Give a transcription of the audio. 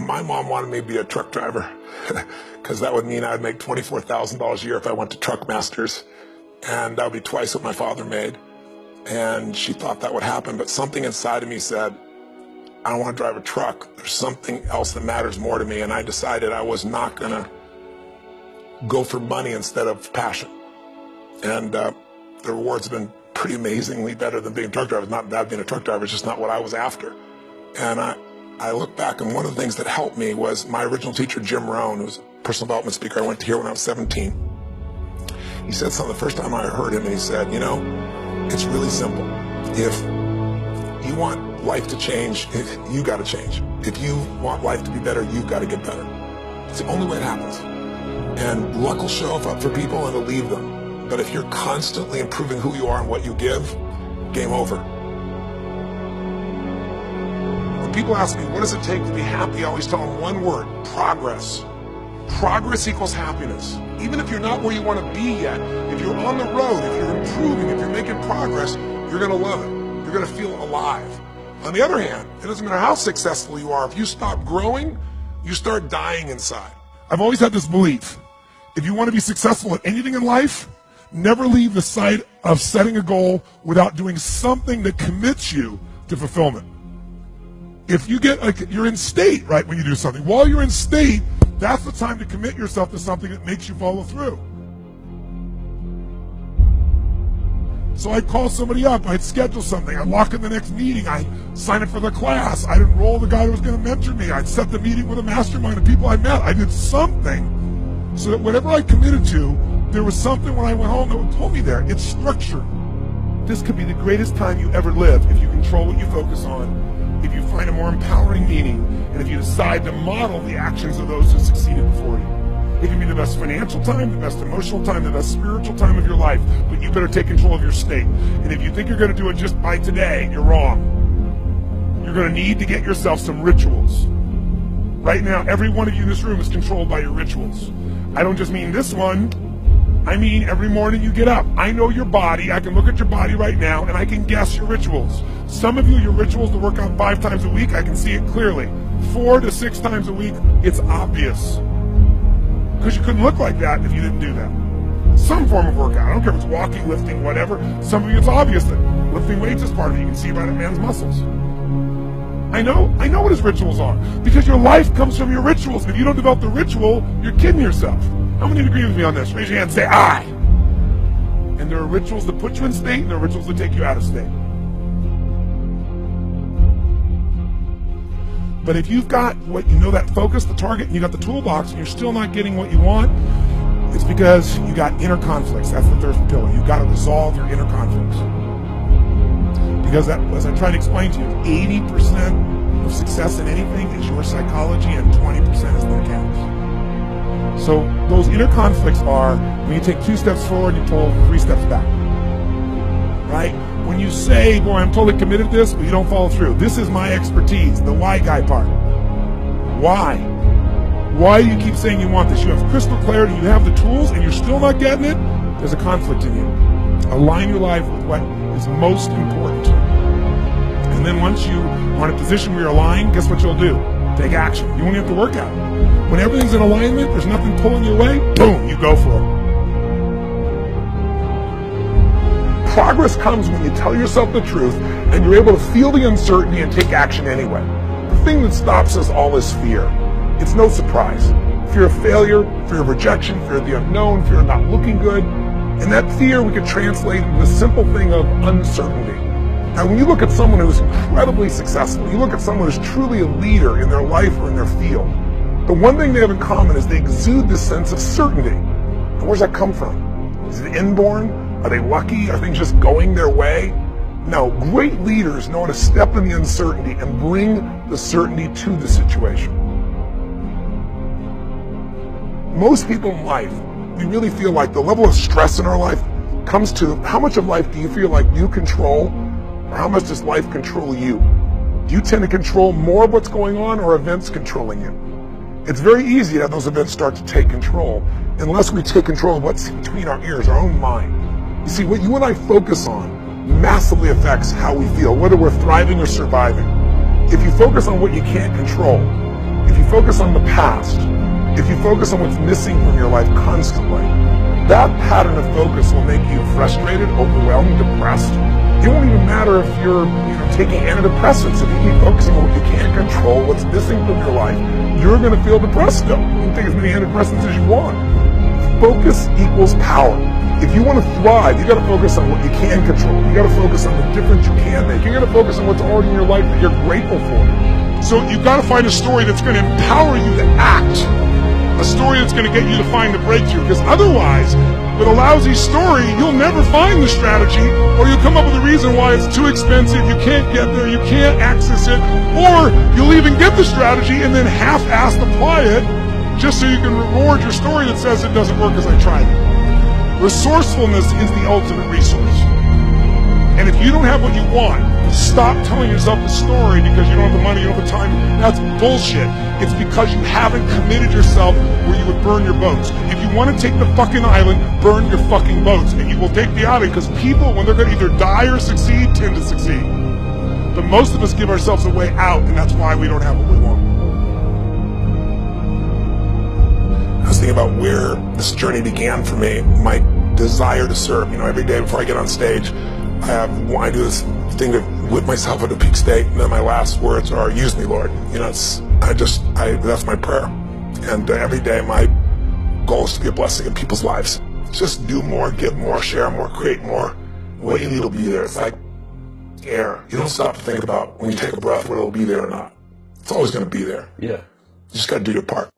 My mom wanted me to be a truck driver because that would mean I'd make $24,000 a year if I went to Truck Masters, and that would be twice what my father made. And she thought that would happen, but something inside of me said, I don't want to drive a truck. There's something else that matters more to me, and I decided I was not going to go for money instead of passion. And the rewards have been pretty amazingly better than being a truck driver. It's not bad being a truck driver, it's just not what I was after. And I look back, and one of the things that helped me was my original teacher, Jim Rohn, who was a personal development speaker I went to hear when I was 17. He said something the first time I heard him, and he said, you know, it's really simple. If you want life to change, you got to change. If you want life to be better, you've got to get better. It's the only way it happens. And luck will show up for people and it'll leave them. But if you're constantly improving who you are and what you give, game over. When people ask me, what does it take to be happy? I always tell them one word: progress. Progress equals happiness. Even if you're not where you want to be yet, if you're on the road, if you're improving, if you're making progress, you're going to love it. You're going to feel alive. On the other hand, it doesn't matter how successful you are. If you stop growing, you start dying inside. I've always had this belief: if you want to be successful at anything in life, never leave the sight of setting a goal without doing something that commits you to fulfillment. If you get, like, you're in state, right, when you do something. While you're in state, that's the time to commit yourself to something that makes you follow through. So I'd call somebody up, I'd schedule something, I'd lock in the next meeting, I'd sign up for the class, I'd enroll the guy who was going to mentor me, I'd set the meeting with a mastermind of people I met. I did something so that whatever I committed to, there was something when I went home that told me there. It's structure. This could be the greatest time you ever live if you control what you focus on, if you find a more empowering meaning, and if you decide to model the actions of those who succeeded before you. It can be the best financial time, the best emotional time, the best spiritual time of your life, but you better take control of your state. And if you think you're going to do it just by today, you're wrong. You're going to need to get yourself some rituals. Right now, every one of you in this room is controlled by your rituals. I don't just mean this one. I mean every morning you get up. I know your body. I can look at your body right now, and I can guess your rituals. Some of you, your rituals to work out 5 times a week, I can see it clearly. 4 to 6 times a week, it's obvious. Because you couldn't look like that if you didn't do that. Some form of workout. I don't care if it's walking, lifting, whatever. Some of you, it's obvious that lifting weights is part of it. You can see by that man's muscles. I know what his rituals are. Because your life comes from your rituals. If you don't develop the ritual, you're kidding yourself. How many agree with me on this? Raise your hand and say, I. And there are rituals that put you in state, and there are rituals that take you out of state. But if you've got what you know, that focus, the target, and you got the toolbox, and you're still not getting what you want, it's because you got inner conflicts. That's the third pillar. You've got to resolve your inner conflicts. Because that, as I tried to explain to you, 80% of success in anything is your psychology, and 20% is the mechanics. So those inner conflicts are when you take 2 steps forward, you pull 3 steps back. Right? When you say, boy, I'm totally committed to this, but you don't follow through. This is my expertise, the why guy part. Why? Why do you keep saying you want this? You have crystal clarity, you have the tools, and you're still not getting it? There's a conflict in you. Align your life with what is most important. And then once you are in a position where you're aligned, guess what you'll do? Take action. You won't have to work out. When everything's in alignment, there's nothing pulling you away, boom, you go for it. Progress comes when you tell yourself the truth and you're able to feel the uncertainty and take action anyway. The thing that stops us all is fear. It's no surprise. Fear of failure, fear of rejection, fear of the unknown, fear of not looking good. And that fear we could translate into the simple thing of uncertainty. Now, when you look at someone who's incredibly successful, you look at someone who's truly a leader in their life or in their field, the one thing they have in common is they exude this sense of certainty. And where's that come from? Is it inborn? Are they lucky? Are things just going their way? No, great leaders know how to step in the uncertainty and bring the certainty to the situation. Most people in life, we really feel like the level of stress in our life comes to how much of life do you feel like you control, or how much does life control you? Do you tend to control more of what's going on, or events controlling you? It's very easy to have those events start to take control unless we take control of what's between our ears, our own mind. You see, what you and I focus on massively affects how we feel, whether we're thriving or surviving. If you focus on what you can't control, if you focus on the past, if you focus on what's missing from your life constantly, that pattern of focus will make you frustrated, overwhelmed, depressed. It won't even matter if you're taking antidepressants. If you keep focusing on what you can't control, what's missing from your life, you're going to feel depressed still. You can take as many antidepressants as you want. Focus equals power. If you want to thrive, you got to focus on what you can control. You got to focus on the difference you can make. You got to focus on what's already in your life that you're grateful for. So you've got to find a story that's going to empower you to act. A story that's going to get you to find the breakthrough. Because otherwise, with a lousy story, you'll never find the strategy, or you'll come up with a reason why it's too expensive, you can't get there, you can't access it, or you'll even get the strategy and then half-assed apply it just so you can reward your story that says it doesn't work because I tried it. Resourcefulness is the ultimate resource. And if you don't have what you want, stop telling yourself the story because you don't have the money, you don't have the time. That's bullshit. It's because you haven't committed yourself where you would burn your boats. If you want to take the fucking island, burn your fucking boats. And you will take the island because people, when they're going to either die or succeed, tend to succeed. But most of us give ourselves a way out, and that's why we don't have what we want. I was thinking about where this journey began for me, my desire to serve. Every day before I get on stage, I do this thing to whip myself into peak state, and then my last words are, use me, Lord. That's my prayer. And every day my goal is to be a blessing in people's lives. Just do more, give more, share more, create more. What you need will be there. It's like air. You don't stop to think about when you take a breath whether it'll be there or not. It's always going to be there. Yeah. You just got to do your part.